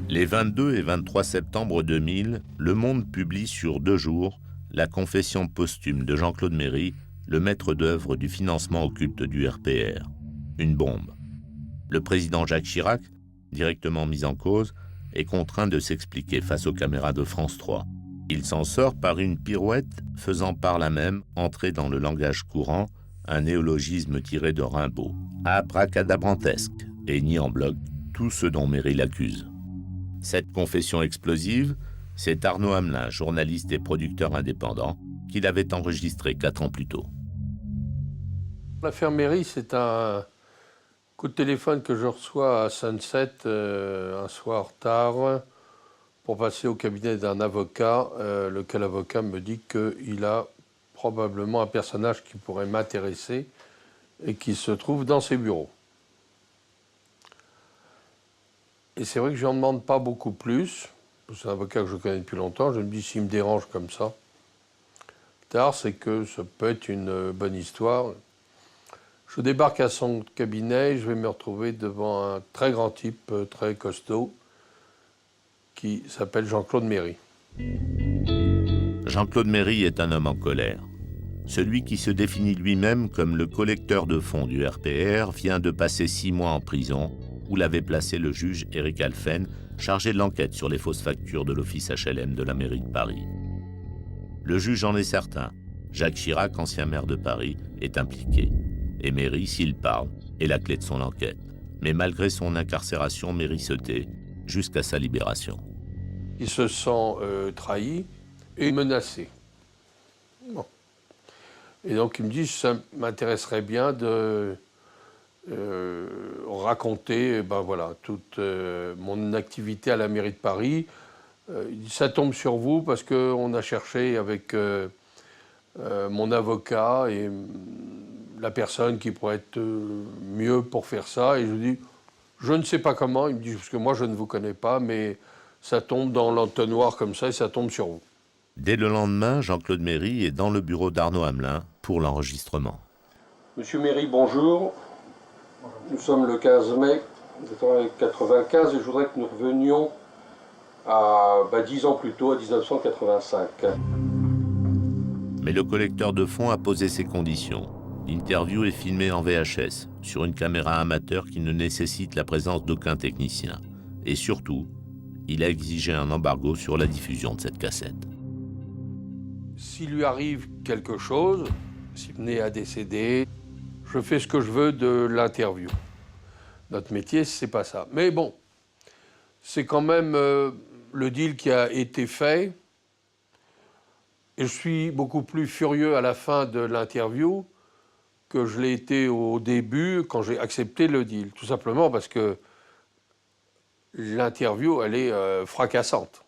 Les 22 et 23 septembre 2000, Le Monde publie sur 2 jours la confession posthume de Jean-Claude Méry, le maître d'œuvre du financement occulte du RPR. Une bombe. Le président Jacques Chirac, directement mis en cause, est contraint de s'expliquer face aux caméras de France 3. Il s'en sort par une pirouette faisant par là même entrer dans le langage courant un néologisme tiré de Rimbaud, abracadabrantesque, et nie en bloc tout ce dont Méry l'accuse. Cette confession explosive, c'est Arnaud Hamelin, journaliste et producteur indépendant, qui l'avait enregistrée 4 ans plus tôt. L'affaire Méry, c'est un coup de téléphone que je reçois à Sunset un soir tard pour passer au cabinet d'un avocat, lequel avocat me dit qu'il a probablement un personnage qui pourrait m'intéresser et qui se trouve dans ses bureaux. Et c'est vrai que je n'en demande pas beaucoup plus. C'est un avocat que je connais depuis longtemps. Je me dis, s'il me dérange comme ça, tard, c'est que ça peut être une bonne histoire. Je débarque à son cabinet et je vais me retrouver devant un très grand type, très costaud, qui s'appelle Jean-Claude Méry. Jean-Claude Méry est un homme en colère. Celui qui se définit lui-même comme le collecteur de fonds du RPR vient de passer 6 mois en prison, où l'avait placé le juge Éric Alphen, chargé de l'enquête sur les fausses factures de l'office HLM de la mairie de Paris. Le juge en est certain. Jacques Chirac, ancien maire de Paris, est impliqué. Et Méry, s'il parle, est la clé de son enquête. Mais malgré son incarcération, Méry se tait jusqu'à sa libération. Il se sent trahi et menacé. Bon. Et donc il me dit, ça m'intéresserait bien de raconter voilà, toute mon activité à la mairie de Paris. Il dit, ça tombe sur vous parce qu'on a cherché avec mon avocat et la personne qui pourrait être mieux pour faire ça. Et je lui dis, je ne sais pas comment. Il me dit, parce que moi je ne vous connais pas, mais ça tombe dans l'entonnoir comme ça et ça tombe sur vous. Dès le lendemain, Jean-Claude Méry est dans le bureau d'Arnaud Hamelin pour l'enregistrement. Monsieur Méry, bonjour. Nous sommes le 15 mai 1995 et je voudrais que nous revenions à 10 ans plus tôt, à 1985. Mais le collecteur de fonds a posé ses conditions. L'interview est filmée en VHS, sur une caméra amateur qui ne nécessite la présence d'aucun technicien. Et surtout, il a exigé un embargo sur la diffusion de cette cassette. S'il lui arrive quelque chose, s'il venait à décéder, je fais ce que je veux de l'interview. Notre métier, c'est pas ça. Mais bon, c'est quand même le deal qui a été fait. Et je suis beaucoup plus furieux à la fin de l'interview que je l'ai été au début quand j'ai accepté le deal. Tout simplement parce que l'interview, elle est fracassante.